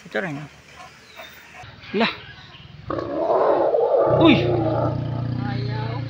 Ito rin. Lah. Uy. Ayaw.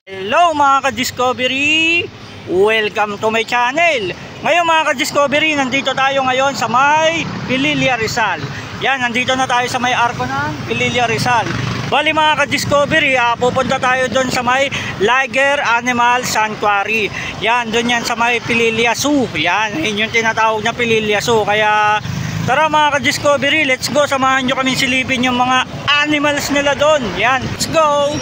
Hello mga ka-Discovery! Welcome to my channel! Ngayon mga ka-Discovery, nandito tayo ngayon sa may Pililla Rizal. Yan, nandito na tayo sa may arko ng Pililla Rizal. Bali mga ka-Discovery, pupunta tayo doon sa may Liger Animal Sanctuary. Yan, doon yan sa may Pililla Zoo. Yan, yun yung tinatawag na Pililla Zoo. Kaya tara mga ka-Discovery, let's go. Samahan nyo kami silipin yung mga animals nila doon. Yan, let's go!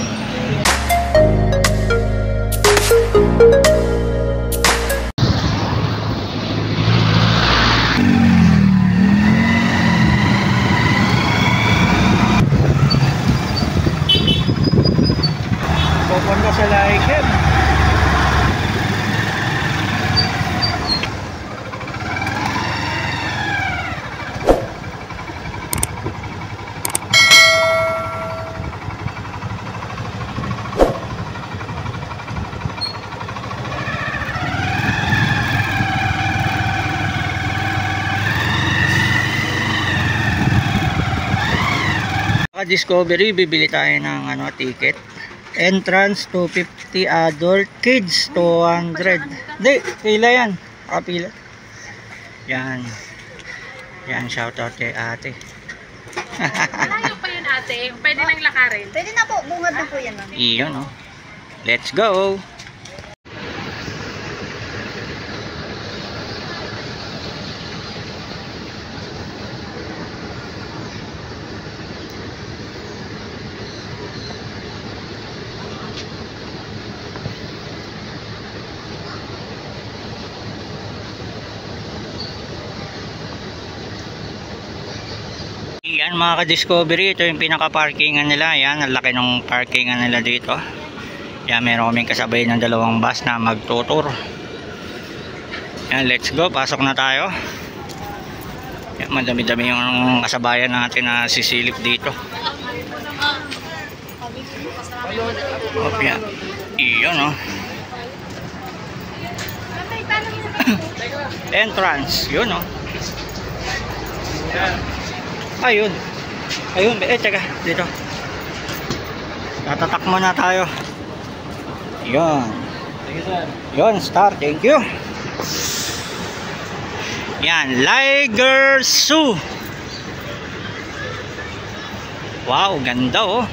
Pupunta sa Liger. Discovery, bibili tayo ng ticket. Entrance 250, adult, kids 200. Hindi, pila yan. Pila. Yan. Yan, shoutout kay ate. Malayo pa yun ate. Pwede nang lakarin. Pwede na po, bungad na po yan. Iyon, no? Let's go! Yan mga ka-Discovery, ito yung pinaka-parkingan nila. Yan, ang laki ng parkingan nila dito. Yan, meron kaming kasabay ng dalawang bus na magtutur. Yan, let's go, pasok na tayo. Yan, madami-dami yung kasabayan natin na sisilip dito. Yan, iyon oh. Entrance, yun oh. Ayun. Ayun, teka, dito. Tatatak muna tayo. Yun. Yun, start. Thank you. Yan, Liger Zoo. Wow, ganda oh.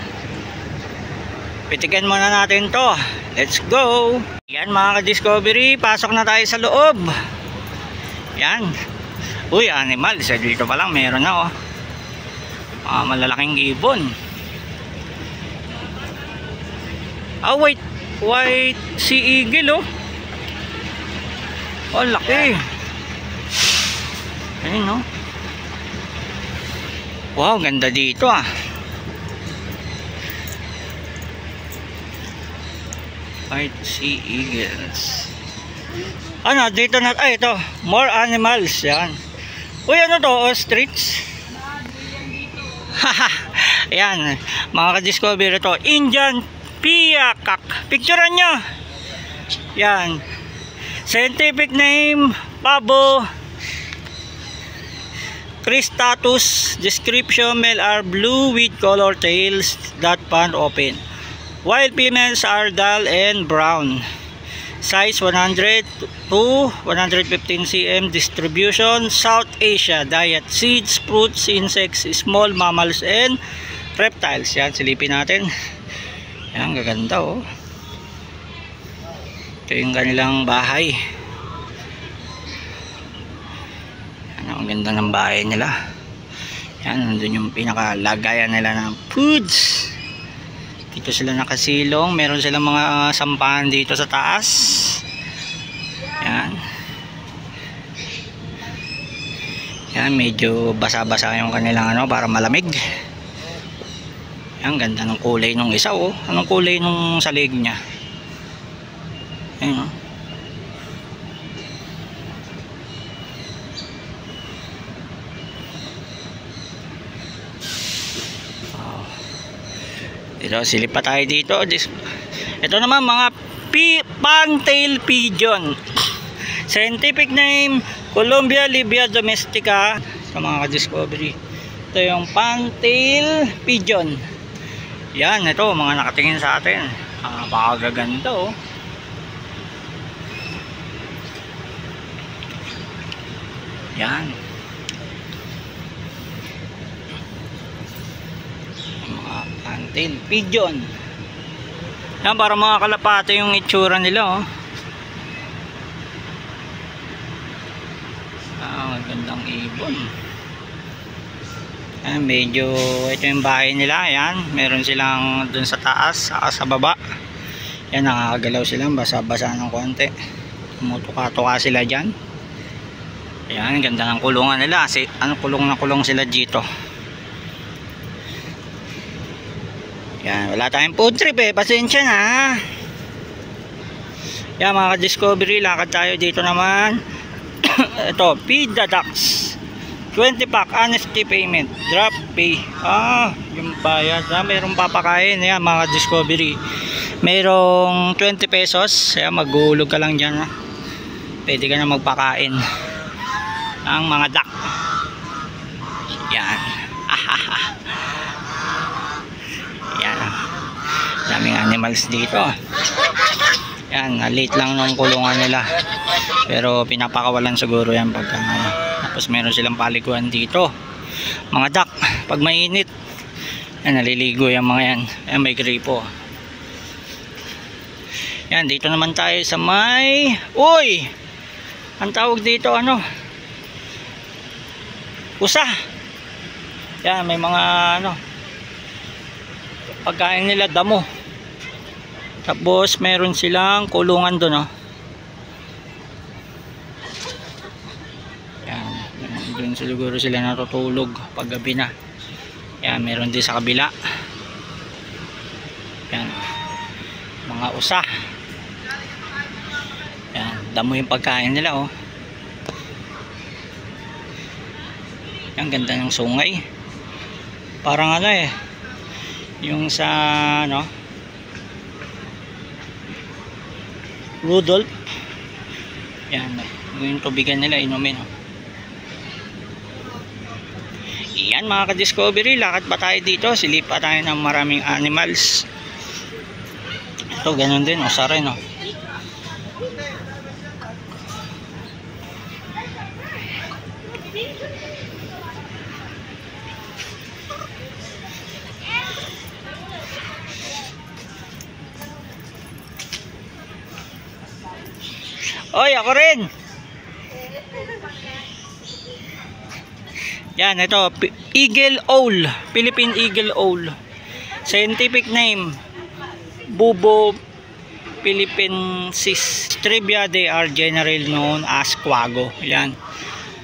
Pitikin muna natin to. Let's go. Yan mga ka-Discovery, pasok na tayo sa loob. Yan. Uy, animal. Sa dito pa lang, meron na oh. Malalaking ibon. White sea eagle oh. Oh, laki. Ayun oh. Wow, ganda dito ah. White sea eagles. Ano, dito na, ito, more animals. Yan. Uy, ano to, ostrich? Ayan, mga ka-Discovery, ito Indian peacock. Picturean nyo. Yan. Scientific name Pavo cristatus. Description: male are blue with color tails that pan open, while females are dull and brown. Size 100 to 115 cm. Distribution: South Asia. Diet: seeds, fruits, insects, small mammals and reptiles. Yan, silipin natin. Yan, gaganda oh. Ito yung kanilang bahay. Yan, ang ganda ng bahay nila. Yan, nandun yung pinakalagayan nila ng foods. Dito sila nakasilong. Meron silang mga sampahan dito sa taas. Yan. Yan, medyo basa-basa yung kanilang para malamig. Ang ganda ng kulay nung isa, oh. Anong kulay nung sa leg niya? Ayun, oh. Dito, silip pa tayo dito. Ito naman mga Fantail Pigeon. Scientific name, Columbia libia domestica. Sa mga ka-discovery. Ito yung Fantail Pigeon. Yan, ito, mga nakatingin sa atin. Baka gaganda, oh. Yan. Mga Fantail Pigeon. Yan, para mga kalapate yung itsura nila, oh. Gandang ibon. Yan, medyo ito yung bahay nila. Yan, meron silang dun sa taas, sa baba. Yan, nakakagalaw sila, basa-basa ng konti. Tumutuka-tuka sila dyan. Yan, ganda ng kulungan nila. Kulong na kulong sila dito. Yan, wala tayong food trip eh. Pasensya na. Yan mga ka-discovery, lakad tayo dito naman. Ito, feed the ducks. 20 pack, honesty payment. Drop pay. Yung bayad. Mayroong papakain. Yan mga ka-discovery. Mayroong 20 pesos. Yan, maghulog ka lang dyan. Pwede ka na magpakain ang mga duck. Yan. Yan. Daming animals dito. Yan, late lang nung kulungan nila. Pero pinapakawalan siguro yan pagka tapos meron silang paliguan dito. Mga duck, pag mainit, yan, naliligo yung mga yan. Yan, may gripo. Yan, dito naman tayo sa may... Uy! Ang tawag dito, ano? Usa. Yan, may mga ano, pagkain nila damo. Tapos meron silang kulungan doon, oh. Yan, doon siguro sila natutulog pag gabi na. Yan, meron din sa kabila. Yan, mga usa. Yan, damo yung pagkain nila, oh. Ang ganda ng sungay. Parang ano eh, yung sa ano, Rudolph. Yan, yung tubigan nila inumin, oh. Yan mga ka-discovery, lakad pa tayo dito, silip pa tayo ng maraming animals. Ito ganun din, usa rin, oh. Oy, ako rin. Yan, ito, Eagle Owl, Philippine Eagle Owl. Scientific name, Bubo philippinensis. Trivia, they are generally known as quago. Yan,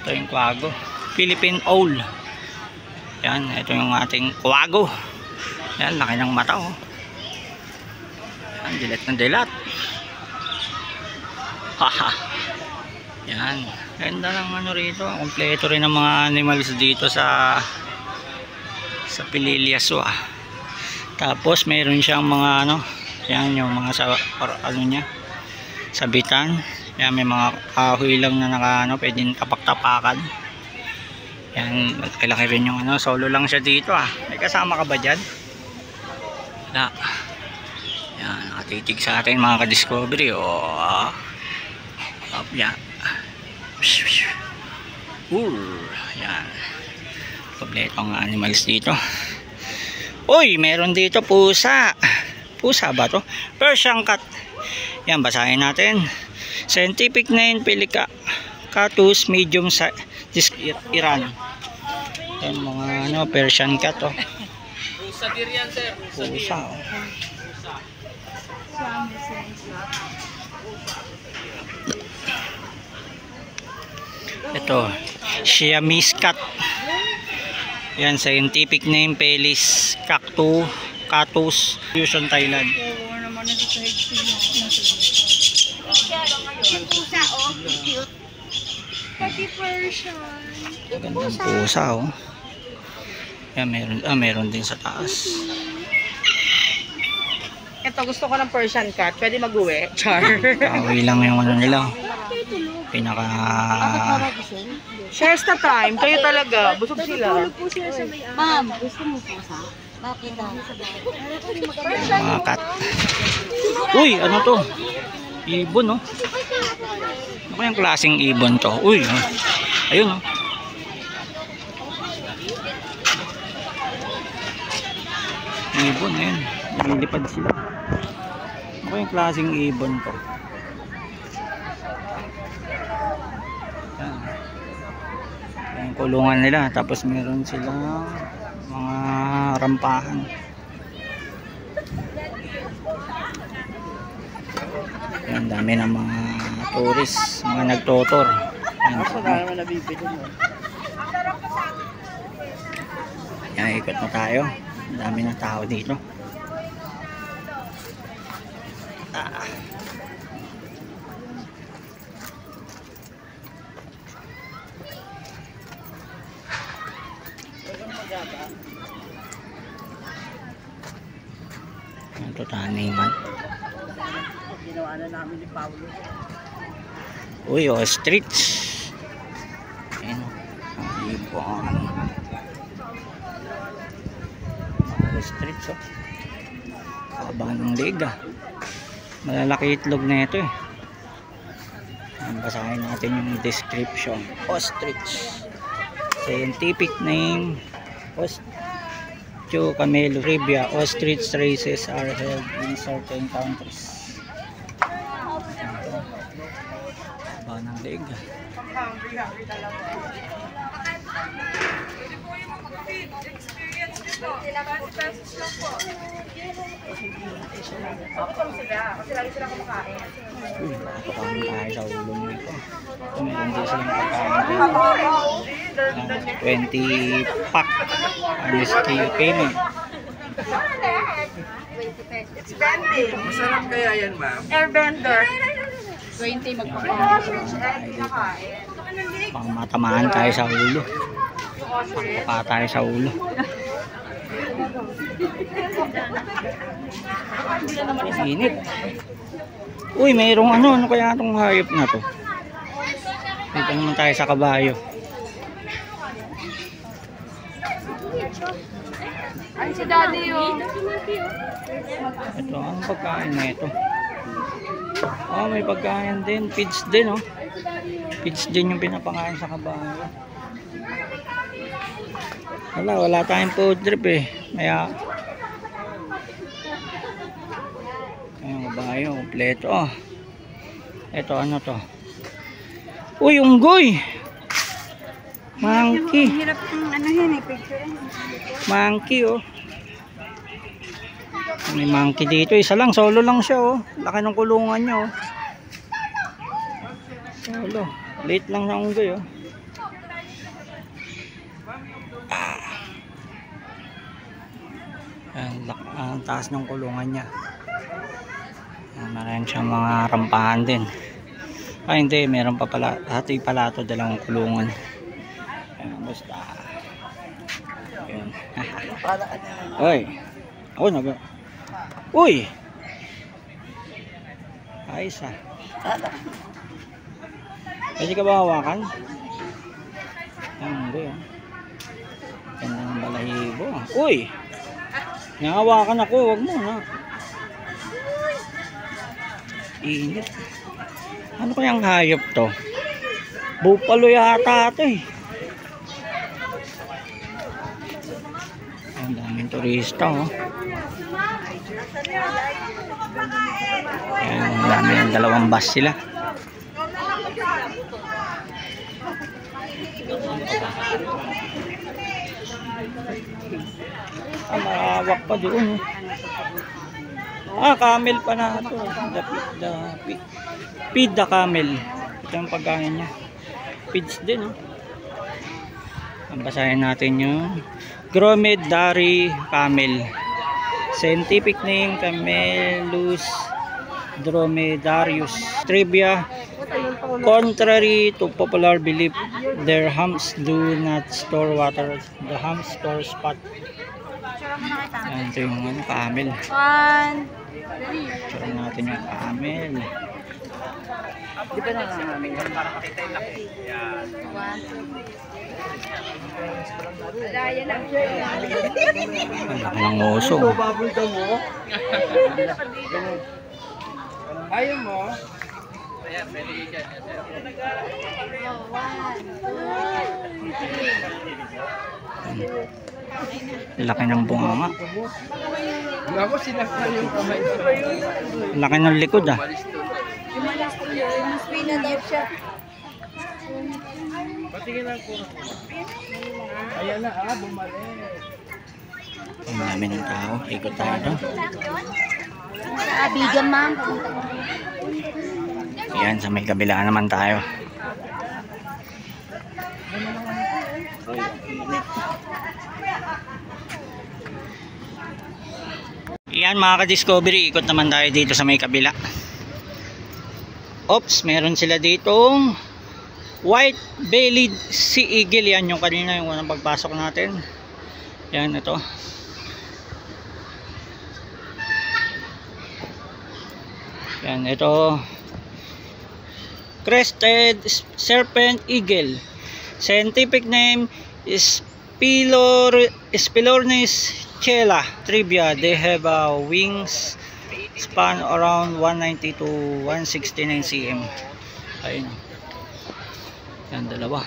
ito yung quago, Philippine Owl. Yan, ito yung ating quago. Yan, laki ng mata, oh. Yan, dilat ng dilat. Haha. Yan, ganda ng ano rito. Kompleto rin ng mga animals dito sa Pililias, ah. Tapos mayroon siyang mga ano, yan yung mga sa ano niya, sabitan. Yan, may mga kahoy lang na naka ano, pwedeng tapak-tapakan. Yan, laki rin yung ano, solo lang siya dito, ah. May kasama ka ba dyan? Wala. Yan, nakatitig sa atin mga ka-discovery, oh. Up, yan. Yan. Kompleto ang animals dito. Uy, meron dito pusa. Pusa ba to? Persian cat. Yan, basahin natin. Scientific name, Pelicatus medium size, Iran. Yan mga ano, Persian cat, oh. Pusa din yan, sir. Pusa, oh. Ito, Siamese cat. Yan, scientific name, Felis Cactus, Fusion, Thailand. Pusa, oh. Cute. Pati Persian. Gandang pusa, oh. Yan, meron din sa taas. Ito, gusto ko ng Persian cat. Pwede mag-uwi. Char. Kawi lang yung ano nila. Pinaka... Shares the time. Kayo talaga. Busog sila. Ma'am, gusto mo po sa? Bakit daw? Mga cat. Uy, ano to? Ibon, no? Ano kayang klaseng ibon to? Uy, ayun, no? Ibon, ayun. Nilipad sila. Ano kayang klaseng ibon to? Yan. Yung kulungan nila. Tapos meron silang mga rampahan. Yan, dami ng mga tourists, mga nagtotor. Yan, ikot na tayo. Ang dami ng tao dito. Ito taniman. Ginawa na namin ni Paulo. Uy, ostrich. Ayan, ang ibon. Ostrich, oh. Haba ng liga. Malalaki itlog na ito, eh. Basahin natin yung description. Ostrich. Scientific name, Camelorebia. Ostrich races are held in certain countries. Haba ng liga. Hungry talaga. Pwede po yung experience nito. 20 pesos lang po. Gutom sila. Kasi lagi sila kumakain. Uy, nakapakain tayo sa ulo nito. Ito, meron din silang pagkain. 20 pack. Honesty payment. It's vending. Masarap kaya yan, ma'am? Airbender. 20 magpapakain. Pang matamaan tayo sa ulo. Pa tayo sa ulo. Init. Uy, mayroong ano kaya itong hayop na to? Dito naman tayo sa kabayo. Ay, si Daddy yun. Ito, ang pagkain na ito? Oh, may pagkain din. Feeds din, oh. Feeds din yung pinapakain sa kabayo. Wala tayong food trip, eh. Kaya ayun, kabayo, kompleto, oh. Ito, ano to? Uy, unggoy! Monkey. Hirap yung ano yan eh, picture. Monkey, oh. May monkey dito. Isa lang, solo lang siya, oh. Laki ng kulungan niya, oh. Solo. Late lang sa unggoy, oh. Ang taas ng kulungan niya. Meron siyang mga rampahan din. Hindi, meron pa pala. Hati pala ito, dalawang kulungan. Basta. Ayan. Uy. Ako na ba? Uy! Ayos, ah. Pwede ka ba hawakan? Hindi, ah. Ganda ng balahibo. Uy! Nahawakan ako, wag mo na. Init. Ano kayang hayop to? Bupalo yata ito, eh. Ang daming turista, oh. Ayan, ang dami ng dalawang bus sila. Malawak pa doon, oh. Camel pa na ito. Feed the camel. Ito yung pagkain niya. Feeds din, oh. Basahin natin yung Dromedary camel. Scientific name Camelus dromedarius. Trivia: contrary to popular belief, their humps do not store water. The humps store spot. Yan, ito yung camel. Ito natin yung camel. Di ba na namin yan? Para makita yung laki. Yan. Ang laki ng oso. Ayaw mo? Laki ng bunganga. Ako sinaktan yung kamay. Laki ng likod ah. Spina daw siya. Patingin lang ko. Ayan na bumalik. Ang dami ng tao. Ikot tayo doon. Bigan, ma'am. Yan, sa may kabila naman tayo. Yan mga ka-discovery, ikot naman tayo dito sa may kabila. Oops, meron sila ditong white-bellied sea eagle. Yan yung kanina, yung unang pagpasok natin. Yan, ito. Yan, ito. Crested serpent eagle. Scientific name is Spilornis chela. Trivia: they have wings span around 190 to 169 cm. Ayun. Yan, dalawa.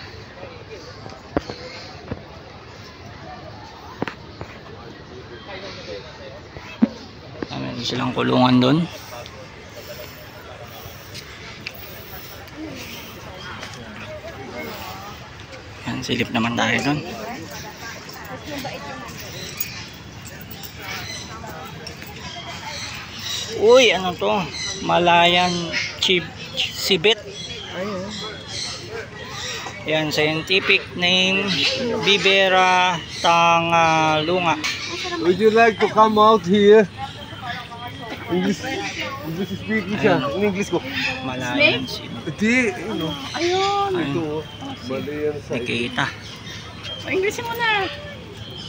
Meron silang kulungan doon. Yan, silip naman tayo doon. Uy, ano to? Malayan civet. Yan, scientific name Vipera tangalunga. Would you like to come out here? English speaking siya. In English ko. Malayan civet. Hindi, ano. Ayun. Ito, bali yan sa Nakita. English mo na.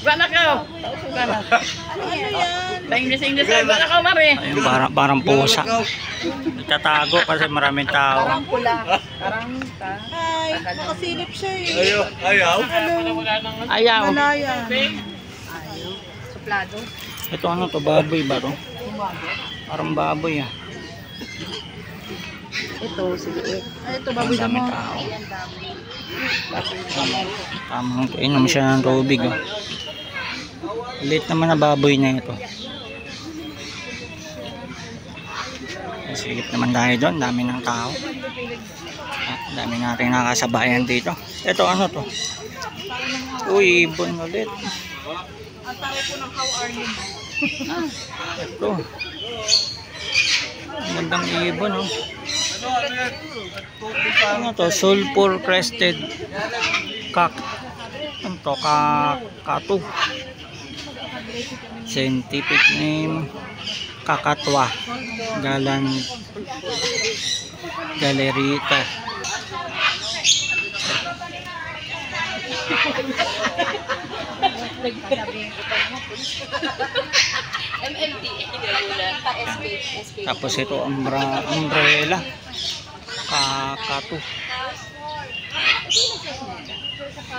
Bana ka. Bana. Ano yan? English. Bana ka, mare. Ayun, parang pusa. Nagtatago kasi maraming tao. Parang pula. Parang ay, nakasilip siya eh. Ayaw? Ayaw. Malaya. Suplado. Ito ano to? Baboy ba to? Parang baboy ah. Ito, sige. Ay, ito, Ang baboy daming mo. tao. Tamang inom siya ng tubig oh. Late naman na baboy na ito. Silip naman tayo doon. Dami ng tao. Dami natin nakasabayan dito. Ito ano to? Uy, ibon ulit. Ang tawag po ng how are you? Ito. Ang gandang ibon oh. Ano to? Sulphur crested cock. Ano to? Kakatu. Scientific name Kakatwa Galerita. Tapos ito umbrella Kakatu.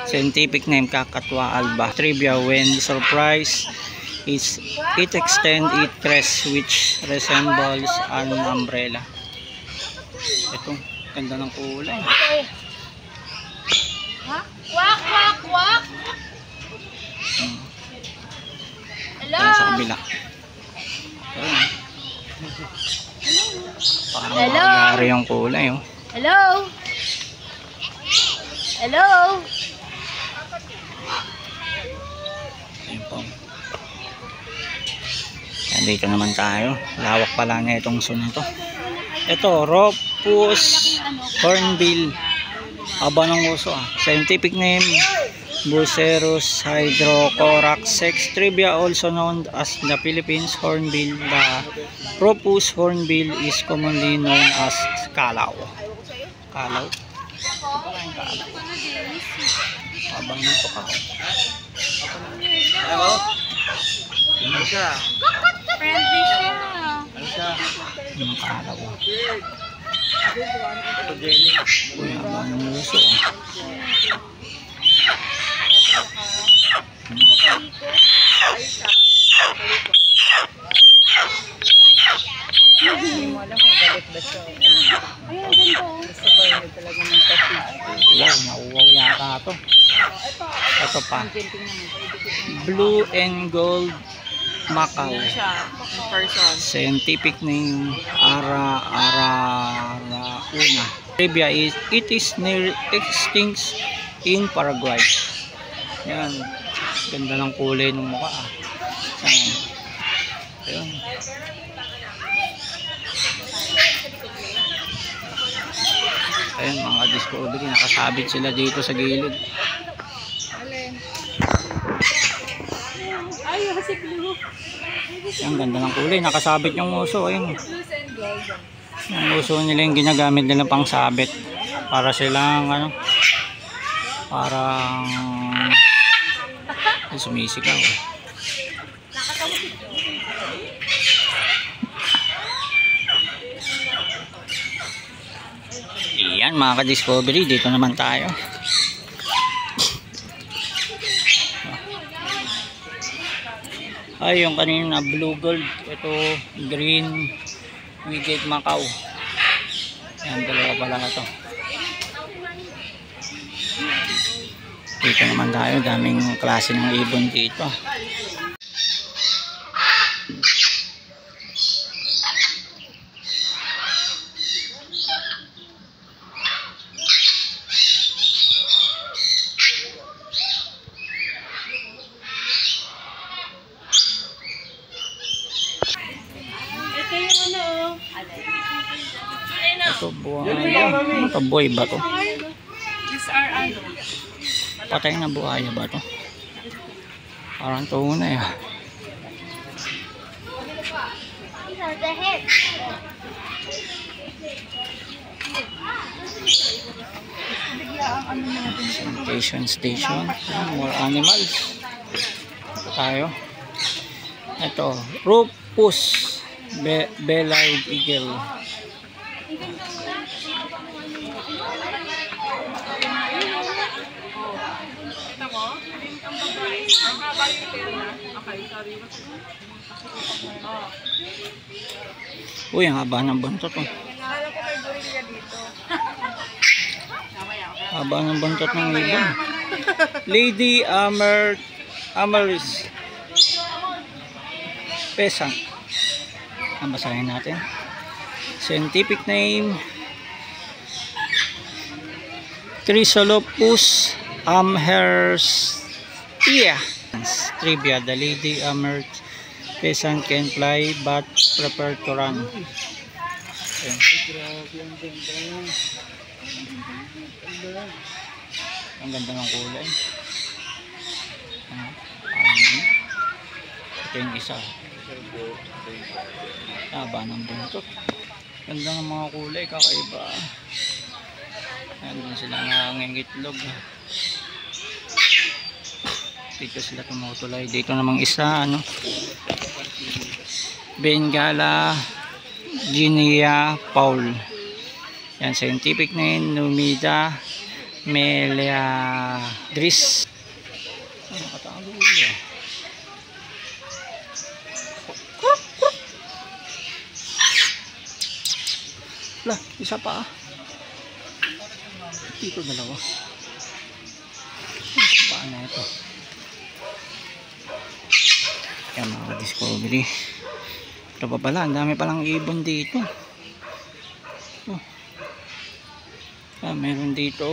Scientific name Kakatwa alba. Trivia: when surprised it extends its crest which resembles an umbrella. Ito, ganda ng kulay. Wak, wak, wak. Hello. Ayan sa kabila. Ayan. Parang magari yung kulay oh. Hello. Hello. Ayan po. Yan, dito naman tayo. Lawak pala na itong sun na to. Ito, Rufous hornbill. Aba ng uso ah. Scientific name Bucerus hydrocorax. Sex trivia, also known as the Philippines hornbill. The Rufous hornbill is commonly known as kalaw. Kalaw? Kalaw. Abang nito ka. Hello? Ano siya? Friendly siya. Ano siya? Yung kalaw. Ito, Jenny. Uy, abang ng luso. Wow, nauwaw yata ito. Ito pa. Blue and gold macaw. Scientific name Ararauna. Trivia is it is near extinct in Paraguay. Yan. Ganda ng kulay ng mukha. Ayun. Ayun mga discovery, nakasabit sila dito sa gilid. Ang ganda ng kulay, nakasabit yung uso. Ayun. Yung uso nila yung ginagamit nila pang sabit. Para silang ano, parang sumisigaw. Iyan mga ka-discovery, dito naman tayo. Ay, yung kanina blue gold, ito green winged macaw. Yan, dalawa pala ito. Dito naman tayo, daming klase ng ibon dito. Ito buhaya. Ito boy ba to? Patay na buhaya ba to? Parang tunay ah. Station. More animals. Ito tayo. Ito. Rufous Belleyed Eagle. Uy, ang haba ng buntot oh. Haba ng buntot ng ibon. Lady Amaryllis Pheasant. Ang basahin natin. Scientific name Chrysolopus amhersttia. Trivia, the Lady Amaryllis Pheasant can fly but prefer to run. Ang ganda ng kulay. Ito yung isa. Haba ng buntot. Ganda ng mga kulay, kakaiba. Ayan sila nangingitlog. Dito sila tumutulay. Dito namang isa, ano, Bengala Guinea Paul. Yan, scientific name Numida meleagris. Ano nakatago ulo? Lah, isa pa. Dito dalawa. Isa pa na ito. Yan mga discovery. Ito pa pala, ang dami palang ibon dito. Oh. Meron dito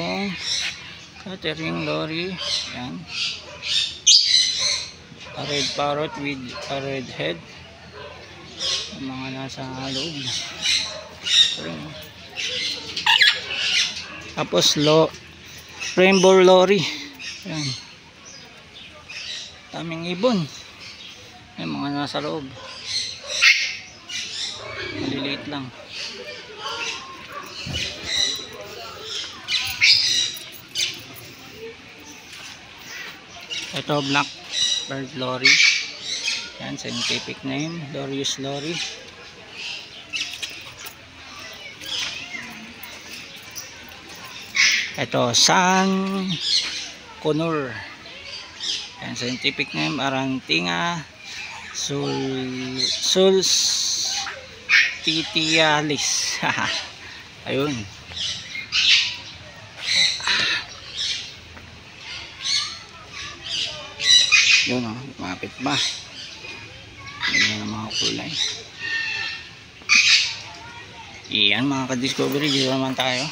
Catering lorry. Yan. A red parrot with a red head. Yung mga nasa loob. Ayan. Tapos rainbow lorry. Yan. Daming ibon. May mga nasa loob. Maliliit lang. Ito black bird lorry. Yan, scientific name, Lorius lorry. Ito San Conur. Yan, scientific name Arantinga Solstitialis. Ayun. Yun o, mapit ba? Ganyan ang mga kulay. Iyan mga ka-discovery, dito naman tayo.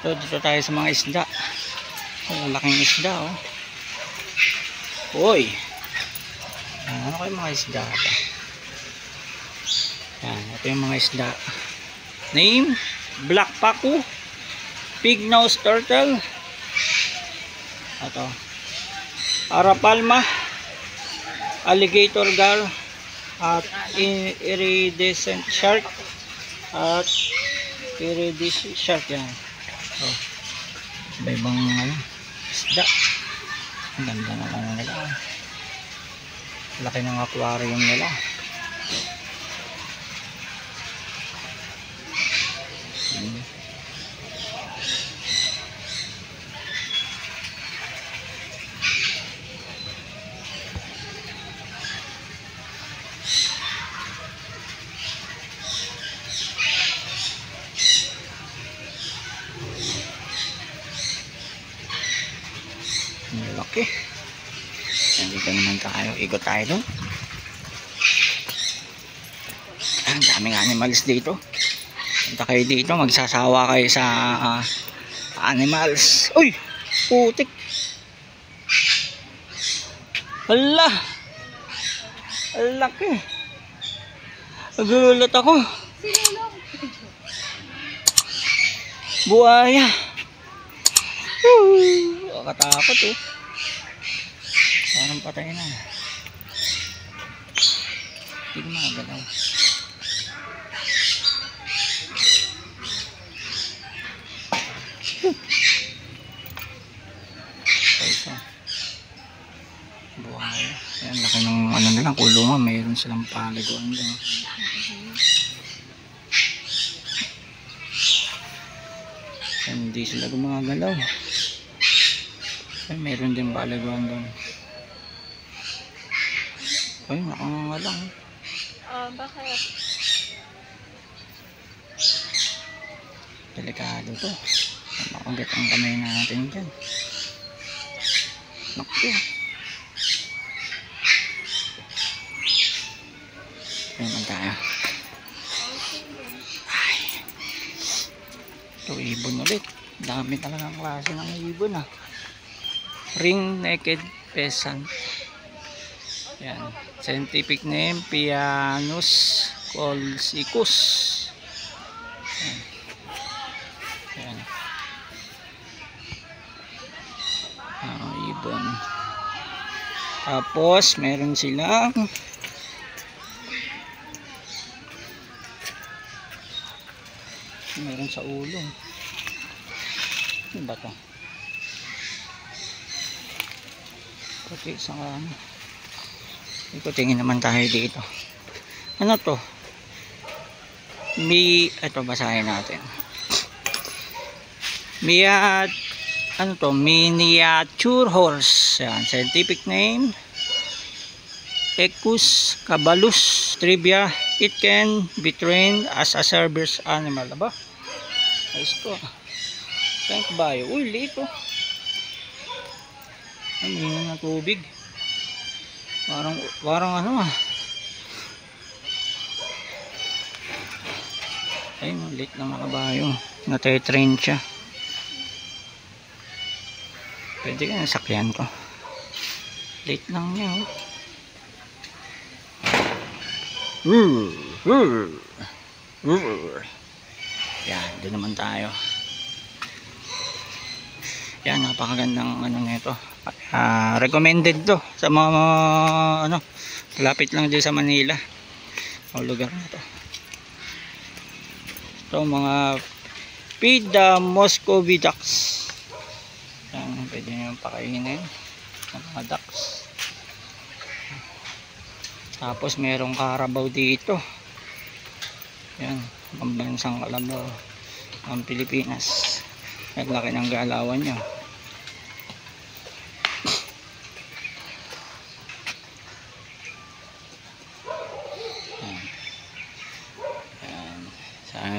Dito tayo sa mga isda. Laking isda oh. Uy! Ano kayo mga isda ito? Yan, ito yung mga isda. Name, black pacu, pig nose turtle. Ito. Arapalma, alligator gar, at iridescent shark, at iridescent shark yan. Oh, iba-ibang isda. Ang ganda na lang nila. Laki ng aquarium nila. Laki. Nandito naman tayo. Ikot tayo doon. Ang daming animals dito. Punta kayo dito. Magsasawa kayo sa animals. Uy! Putik! Hala! Ang laki! Nagulat ako. Buhaya! Katakot eh. Parang patay na. Hindi ko magalaw. Ito. Buhay. Ayan, laki ng ano nilang kulungan. Mayroon silang paliguan doon. Hindi sila gumagalaw. Ay, mayroon din paliguan doon. Ay, nakanganga lang. Bakit? Delikado to. Makagat ang kamay natin dyan. Naku. Ayan tayo. Ay. Ito, ibon ulit. Dami talagang klase ng ibon ah. Ring-necked pheasant. Yan. Scientific name Pianus colchicus. Yan. Ibon. Tapos meron silang meron sa ulo. Ano ba to? Puti sa ano. Ikutingin naman tayo dito. Ano to? Ito basahin natin. Ano to? Miniature horse. Yan. Scientific name Equus cabalus trivia. It can be trained as a service animal. Aba? Ayos ko. Thank you. Uy, lito. Ay, hindi na tubig. Parang ano ah. Ay, malit na makabayo. Natitrain siya. Pwede ka nasakyan ko. Late lang niya oh. Yan, doon naman tayo. Yan, napakagandang ano nito. Recommended to sa mga ano, lapit lang dyan sa Manila o lugar na to. Ito mga Pida Muscovy ducks. Yan, pwede nyo pakainin ng mga ducks. Tapos merong Carabao dito. Yan, pambansang kalabaw ang Pilipinas. Ang laki ng galawan nyo.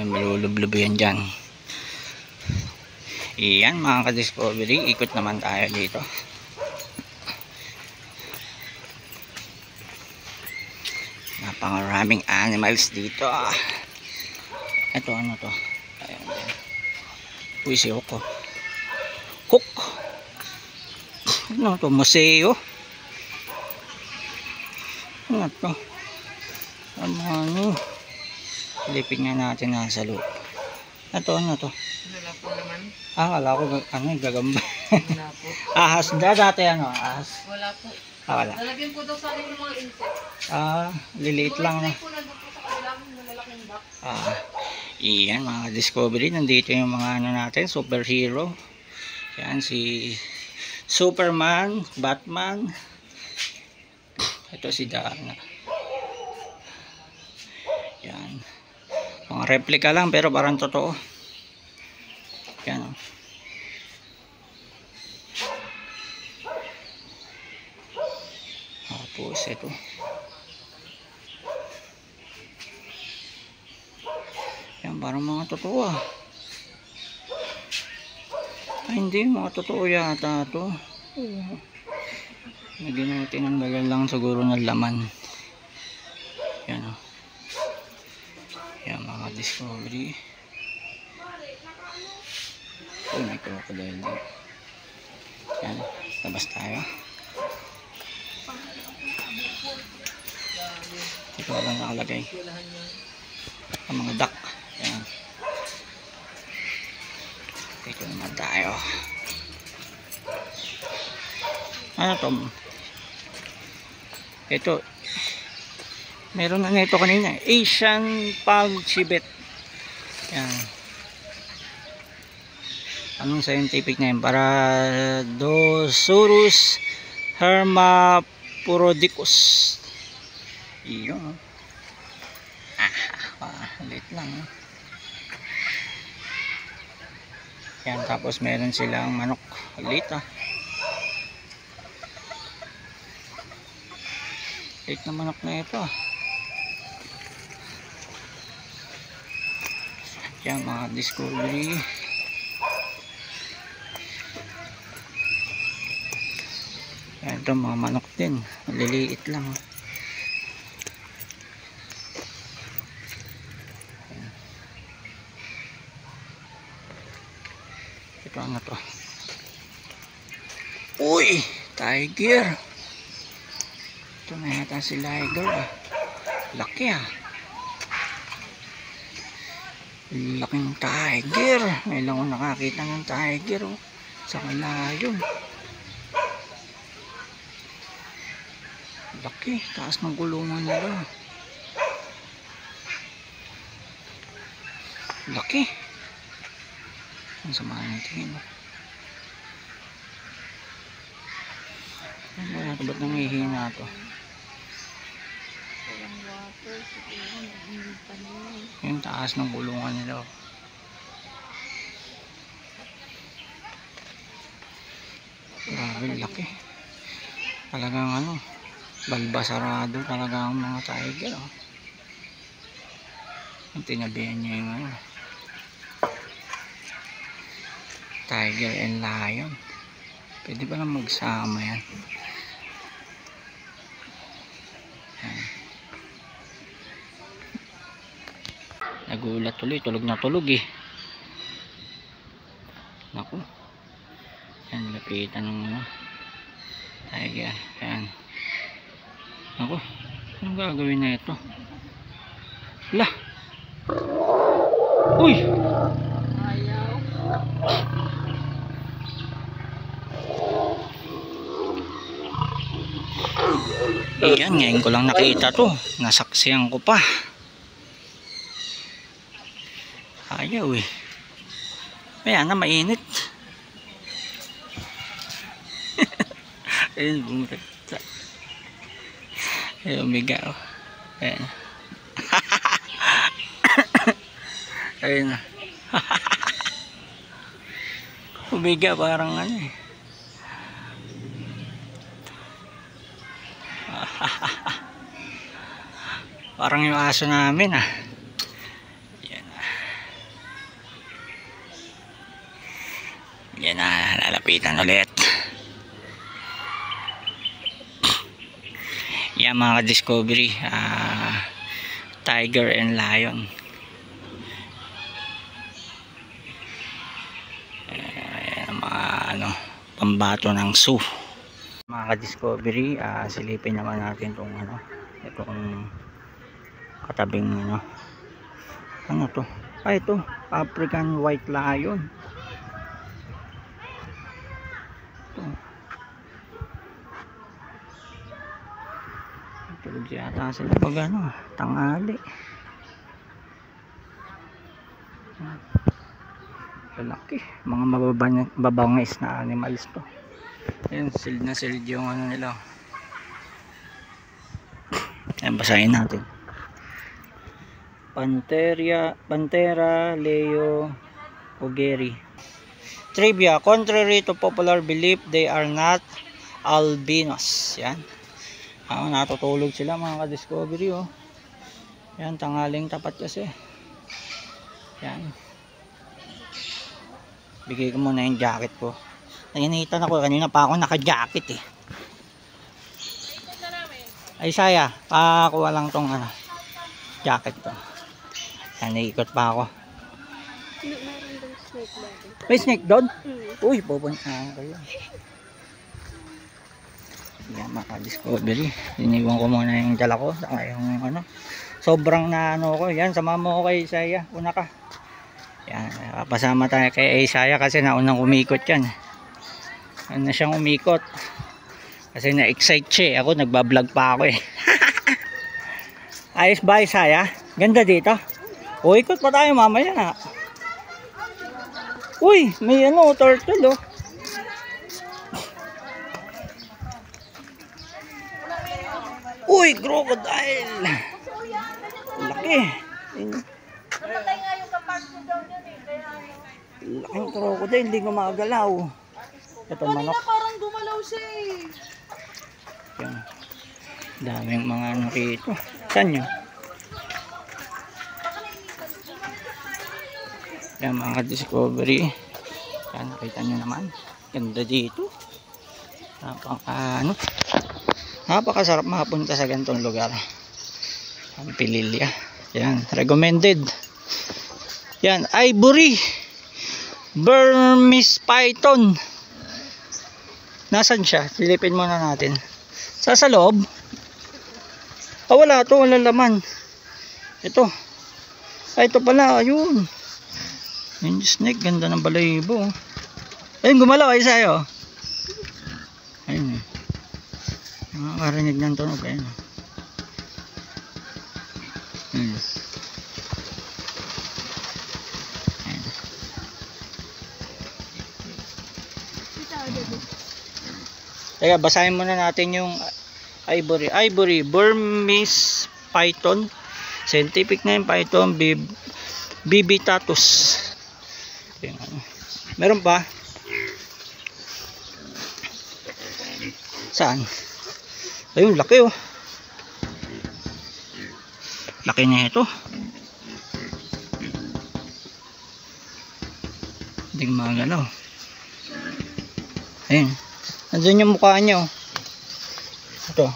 Malulublob yan dyan. Iyan mga ka-discovery, ikot naman tayo dito. Napakaraming animals dito. Ito ano to? Ayan din. Uy, si Hook. Hook. Ano to? Museo. Ano to? Ano? Silipin nga natin nasa loob. Ito, ano to? Wala po naman. Kala ko, ano, gagamba. Wala po. Ahas, dati ano, ahas. Wala po. Wala. Lalagyan po daw sa akin ng mga insect. Liliit lang na. Po nandun po sa kanilang malalaking box. Iyan, mga discovery. Nandito yung mga ano natin, superhero. Yan, si Superman, Batman. Ito si Darna. Yan. Mga replica lang pero parang totoo. Yan o. Tapos ito. Yan parang mga totoo ah. Ay hindi, mga totoo yata ito. Naginutin ang bagal lang siguro ng laman. Yan o. Yan mga discovery. Uy, may crocodile din. Yan, labas tayo. Ito lang nakalagay ang mga duck. Yan. Dito naman tayo. Ano to? Ito meron na nito kanina, Asian Pug Civet. Yan. Anong scientific name? Paradosaurus hermaprodicus. Iyon. Lit lang. Yan, tapos meron silang manok. Lit ah. Lit na manok na ito ah. Yan mga discovery. Yan ito mga manok din. Liliit lang. Yan. Ito ano to? Uy! Tiger! Ito na yata si tiger ah. Laki ah. Laking tiger. Ngayon lang ako nakakita ng tiger oh. Sa kalayo. Laki. Taas ng kulungan nila. Laki. Ang sama ng tingin oh. Ano ba't nangihina to? Yung taas ng kulungan nila. Grabe, laki. Talagang ano, balbasarado talaga ang mga tiger. Oh. Ang tinabihan niya yung ano, tiger and lion. Pwede ba lang magsama yan? Nagulat tuloy, tulog na tulog eh. Naku. Yan, lapitan ng ano. Tiger. Yan. Naku. Anong gagawin na ito? Lah. Uy! Ayaw. Ayan, ngayon ko lang nakita to. Nasaksihan ko pa. Ayaw eh. Ayan na, mainit. Ayun, bumulat. Ayun, umiga. Ayan. Ayun na. Umiga parang ano eh. Parang yung aso namin ah. Yan na. Yan na, lalapitan ulit. Yan mga Discovery, Tiger and Lion. Ayan, mga ano, pambato ng zoo. Mga Discovery, silipin naman natin itong ano, itong katabing ano to, ito African White Lion. Ito tulog yata sila pag ano, tanghali. Lalaki, mga mababangis na animals to. Ayun, sealed na sealed yung ano nila. Ayan, basahin natin. Pantera leo ogeri. Trivia: contrary to popular belief, they are not albinos. Yan. Natutulog sila mga ka-Discovery oh. Yan, tanghaling tapat kasi. Yan. Bigay ko muna yung jacket ko. Nainitan ako, kanina pa ako naka-jacket eh. Ay saya, pakuha lang tong ano, jacket to. Yan, naikot pa ako. May snake doon? Uy, pupuntahan kayo. Yan mga Discovery, iniwan ko muna yung dala ko, saka yung ano, sobrang na ano ko. Yan, sama mo ko kay Isaiah, una ka. Yan, pasama tayo kay Isaiah kasi naunang umikot yan. Ano na siyang umikot kasi na-excite siya eh. Ako nagbablog pa ako eh. Ayos ba Isaiah? Ganda dito. O, ikot pa tayo mamaya na. Uy, may ano, turtle oh. Uy, crocodile. Laki. Namatay nga yung kapatid daw niyan eh. Laking crocodile, hindi gumagalaw. Ito manok. Kanina parang gumalaw siya eh. Yan. Daming mga ano rito. Saan yun? Yan mga Discovery. Yan, nakita nyo naman. Ganda dito. Napakasarap makapunta sa ganitong lugar. Ang Pililya. Yan, recommended. Yan, Ivory Burmese Python. Nasaan siya? Silipin muna natin. Sa loob? Wala to, wala laman. Ito. Ito pala, ayun. Yung snake, ganda ng balahibo. Ayun, gumalaw ay sa'yo. Ayun. Nakakarinig ng tunog. Ayun. Ayun. Teka, basahin muna natin yung Ivory Burmese Python. Scientific name Python bibitatus. Meron pa? Saan? Ayun, laki oh. Laki na ito. Hindi magalaw. Ayun. Nandiyan yung mukha niya oh. Ito.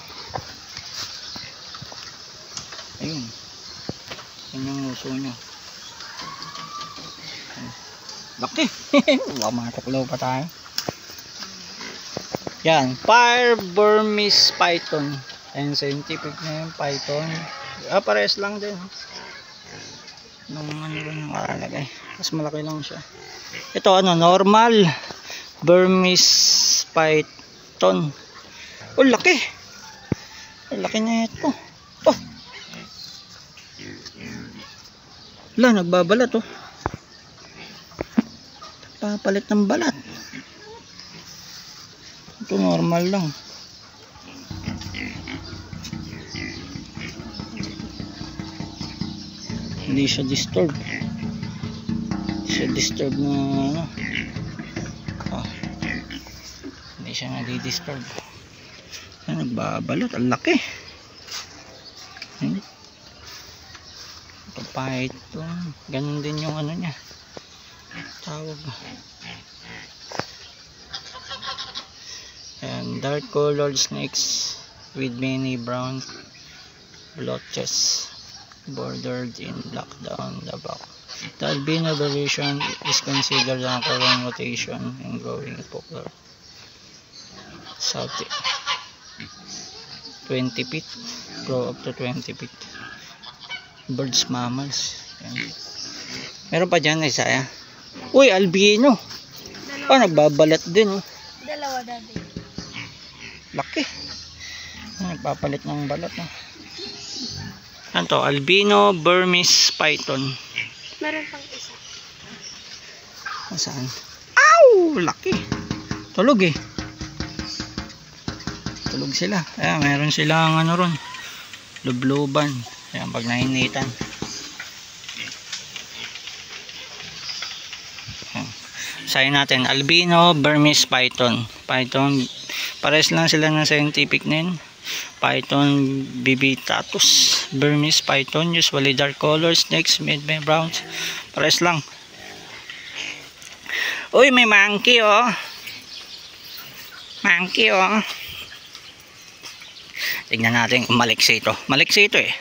Ayun. Yan yung uso niya. Laki. Baka mataklaw pa tayo. Yan. Fire Burmese Python. And scientific na yung Python. Pares lang din. Nung ano ba yung nakalagay. Mas malaki lang siya. Ito ano, normal Burmese Python. Oh, laki. Laki na ito. Oh! Wala, nagbabalat oh. Papalit ng balat. Ito normal lang. Hindi siya disturb. Hindi siya disturb na ano. Oh. Hindi siya nadi-disturb. Nagbabalot, ang laki. Ito python, ganun din yung ano niya, tawag. And dark colored snakes with many brown blotches bordered in black down the back. The albino variation is considered a common mutation and growing popular. South 20 feet, grow up to 20 feet. Birds, mammals. Yan. Meron pa dyan isa ya. Uy, albino. Oh, nagbabalat din oh. Dalawa dati. Laki. Nagpapalit ng balat oh. Ano to? Albino Burmese python. Meron pang isa. Saan? Ow! Laki. Tulog eh. Tulog sila. Ayan, meron silang ano ron. Lubluban. Ayan, pag nainitan. Ayan. Sayin natin, albino Burmese python. Python, pares lang sila ng scientific name. Python bibitatus. Burmese python, usually dark color, snakes made by browns. Pares lang. Uy, may monkey oh. Monkey oh. Tignan natin kung maliksi ito. Maliksi ito eh.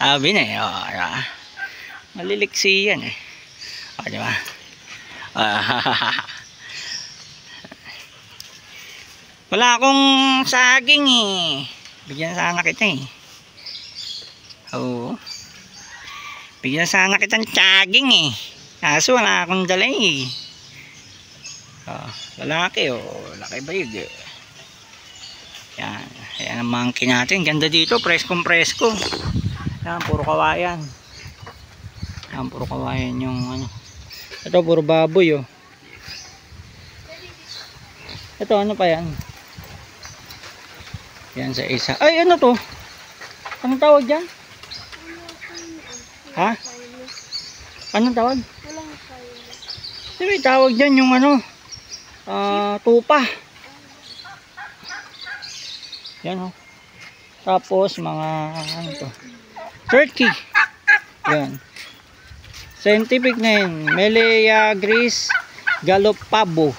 Sabi na eh. Oh, diba? Maliliksi yan eh. O, diba? Wala akong saging eh. Bigyan sana kita eh. Oo. Bigyan sana kita ng saging eh. Kaso wala akong dala eh. Oh, lalaki oh. Laki ba yun eh. Yan. Yan ang monkey natin. Ganda dito. Preskong presko. Yan. Puro kawayan. Yan. Puro kawayan yung ano. Ito puro baboy oh. Ito ano pa yan? Yan sa isa. Ay ano to? Anong tawag dyan? Ha? Anong tawag? Ano may tawag dyan yung ano? Tupa. Yan oh. Tapos mga ano to? Turkey. Yan. Scientific name, Meleagris galopabo.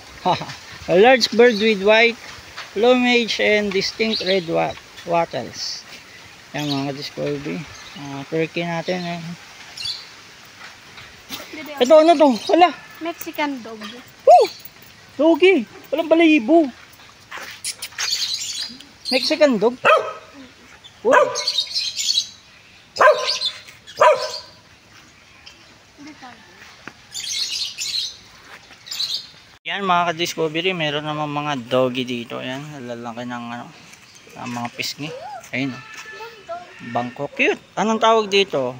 A large bird with white plumage and distinct red wattles. Yan mga discovery. Turkey natin eh. Ito ano to? Wala. Mexican dog. Woo! Doggy. Walang balahibo. Mexican dog. Woo! Yan mga ka-discovery, meron naman mga doggy dito. Yan, lalaki ng ano, ng mga pisngi. Ayun oh. Bangko cute. Anong tawag dito?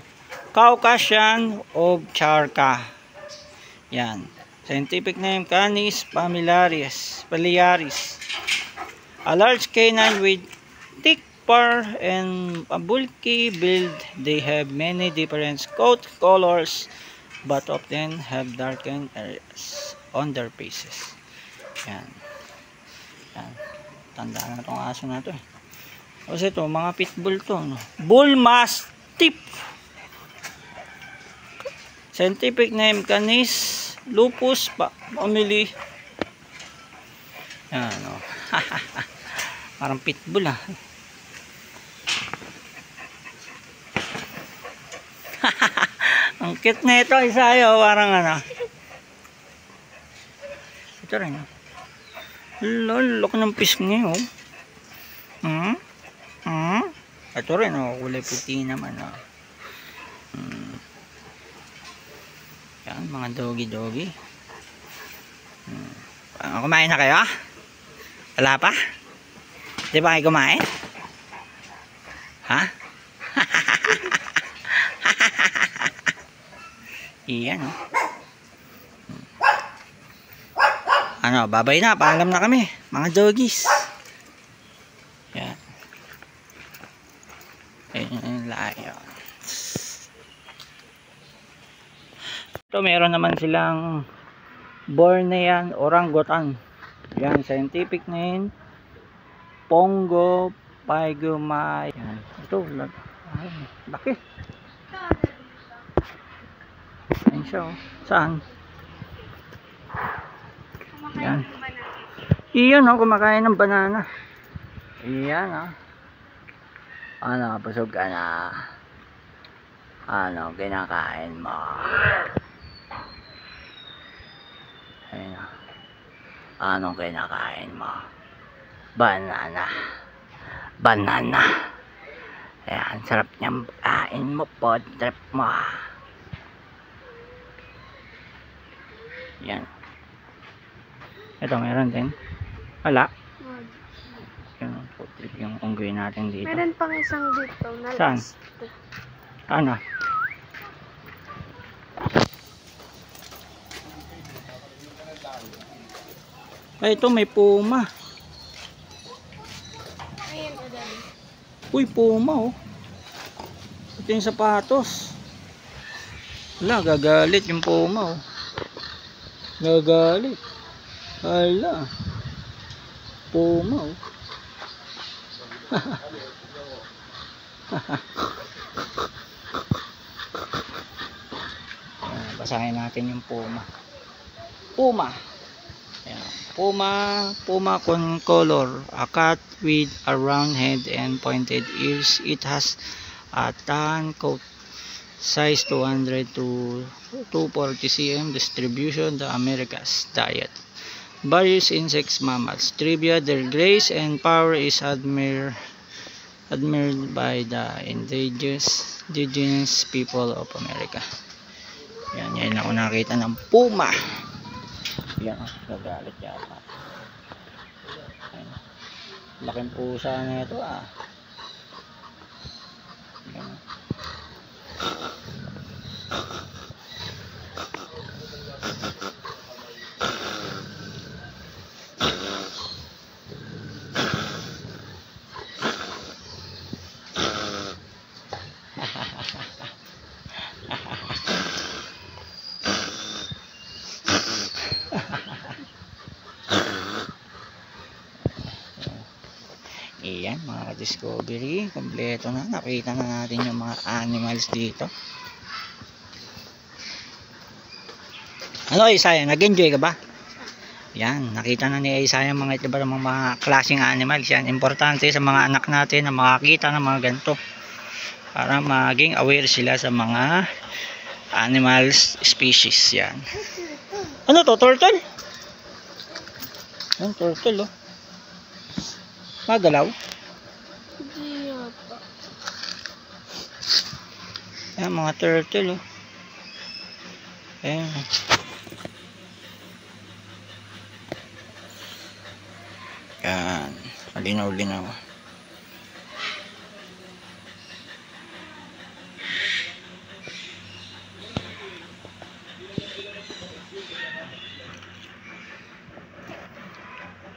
Caucasian ovcharka. Yan. Scientific name Canis familiaris. A large canine with thick fur and a bulky build. They have many different coat colors but often have darkened areas on their faces. Yan. Yan. Tandaan na itong aso na ito eh. Kasi ito, mga pitbull to. No? Bull Mastiff. Scientific name Canis lupus family. Yan o. Parang pitbull ah. Ang cute na ito. Isa yun. Parang ano. Ito rin oh. Lalo ng pisngi oh. Ito rin oh, kulay puti naman oh. Yan, mga doggy. Kumain na kayo? Wala pa? Di ba kayo kumain? Ha? Iyan, oh. Ano, babay na. Paalam na kami, mga doggies. Yan. Ayan yung layo. Ito, meron naman silang Bornean orangutan. Yan, scientific name Pongo pygmai. Yan. Ito, laki. Ayan siya, oh. Saan? Yan. Iyan, oh, kumakain ng banana. Iyan, oh. Ano, busog ka na? Ano, kinakain mo? Ayan, oh. Anong kinakain mo? Banana. Banana. Ayan, sarap niyang kain mo po. Trip mo. Yan. Ito, meron din. Wala. Yung unggoy natin dito. Meron pang isang dito na saan? last. Ano? Ay, ito may puma. Ayan o, Daddy. Uy, puma, oh. Ito yung sapatos. Wala, gagalit yung puma, oh. Gagalit. Hala. Puma, oh. Basahin natin yung puma. Puma. Ayan. Puma concolor, a cat with a round head and pointed ears. It has a tan coat, size 200 to 240 cm. Distribution: the Americas. Diet: various insects, mammals. Trivia: their grace and power is admired by the indigenous people of America. Yan ako nakita ng puma. Yan, gagalit yata. Ayan. Laking pusa na ito, ah. Yan. Iyan, mga ka-discovery, kompleto na. Nakita na natin yung mga animals dito. Ano, Isaiah, nag-enjoy ka ba? Yan, nakita na ni Isaiah mga ito ba ng mga klaseng animals. Yan, importante sa mga anak natin na makakita ng mga ganito para maging aware sila sa mga animals species. Yan. Ano to, turtle? Yan, turtle, oh. Magalaw. Hindi yata. Ayan, mga turtle, oh. Ayan. Ayan. Malinaw-linaw.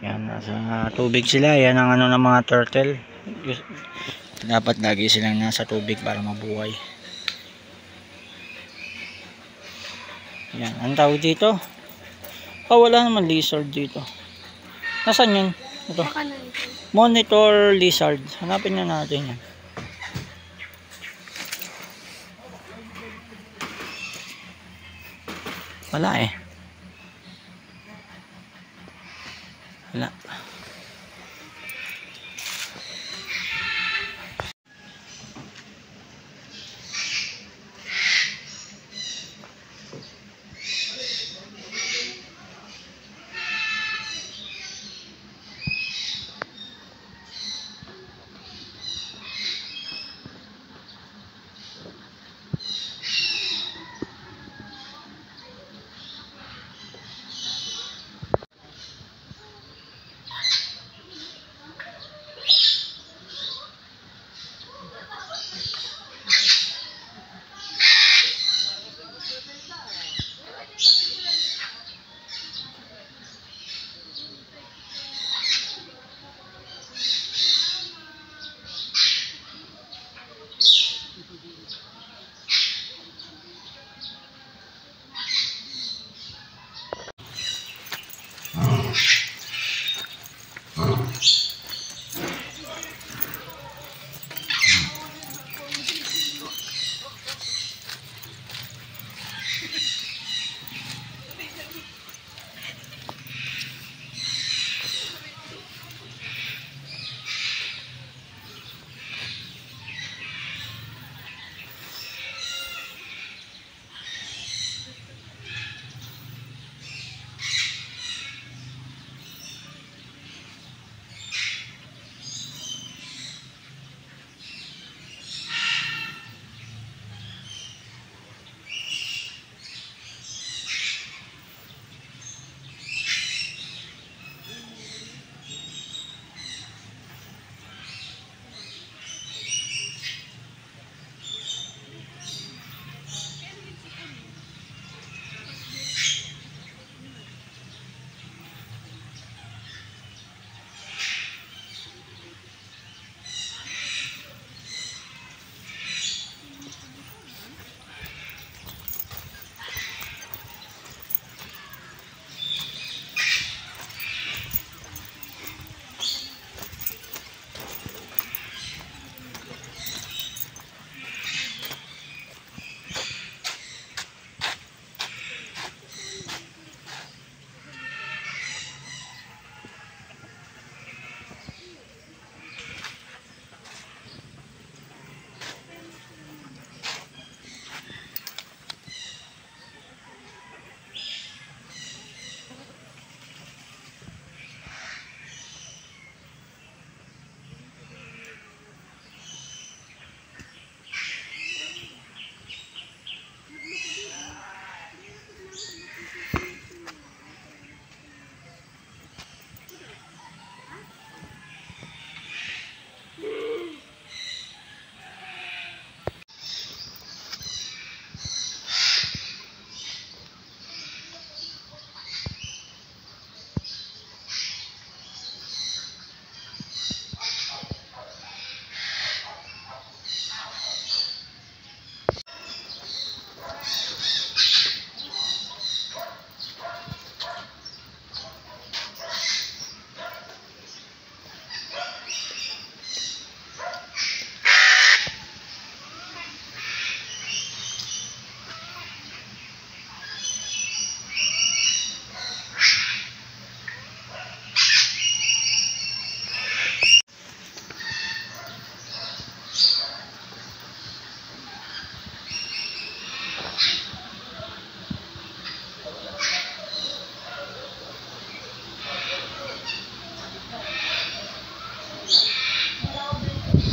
Yan, nasa tubig sila. Yan ang ano ng mga turtle. Dapat lagi silang nasa tubig para mabuhay. Yan, ang tawag dito. Wala naman lizard dito. Nasaan yun? Ito. Baka na ito. Monitor lizard. Hanapin na natin yan. Wala eh. Wala.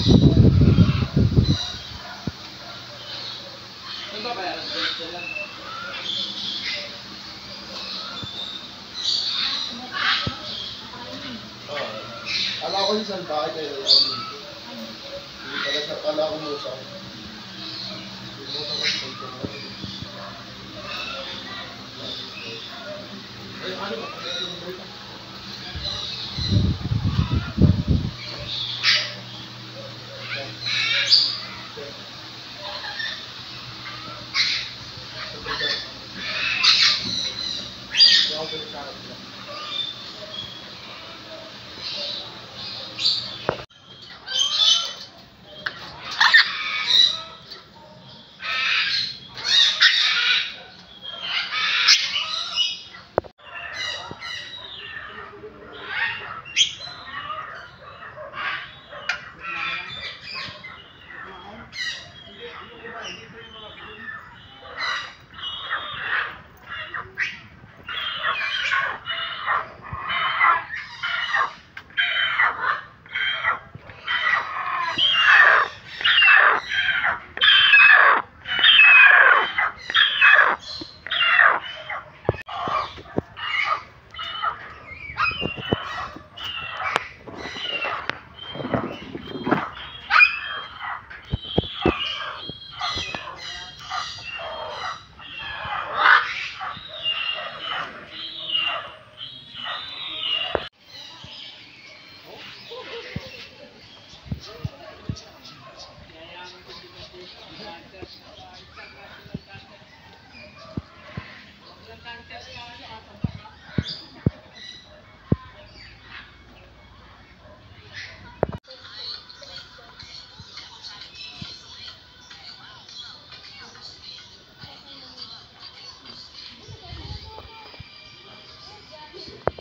Kala ko yung salbahe kayo yung dito. Hindi pala siya pala kumusang.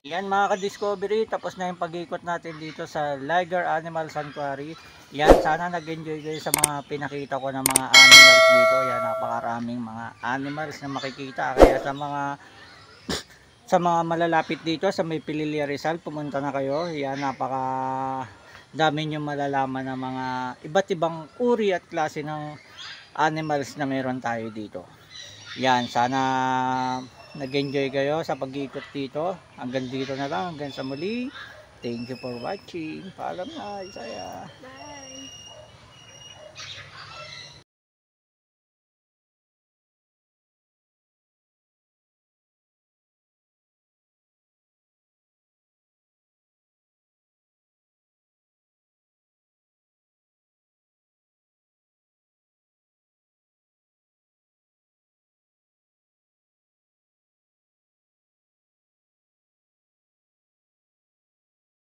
Yan mga ka-discovery, tapos na yung pag-ikot natin dito sa Liger Animal Sanctuary. Yan, sana nag-enjoy kayo sa mga pinakita ko ng mga animals dito. Yan, napakaraming mga animals na makikita. Kaya sa mga malalapit dito sa may Pililia Rizal, pumunta na kayo. Yan, napaka dami nyo malalaman ng mga iba't ibang uri at klase ng animals na meron tayo dito. Yan, sana nag-enjoy kayo sa pag-ikot dito. Hanggang dito na lang, hanggang sa muli. Thank you for watching. Paalam na, Isaya.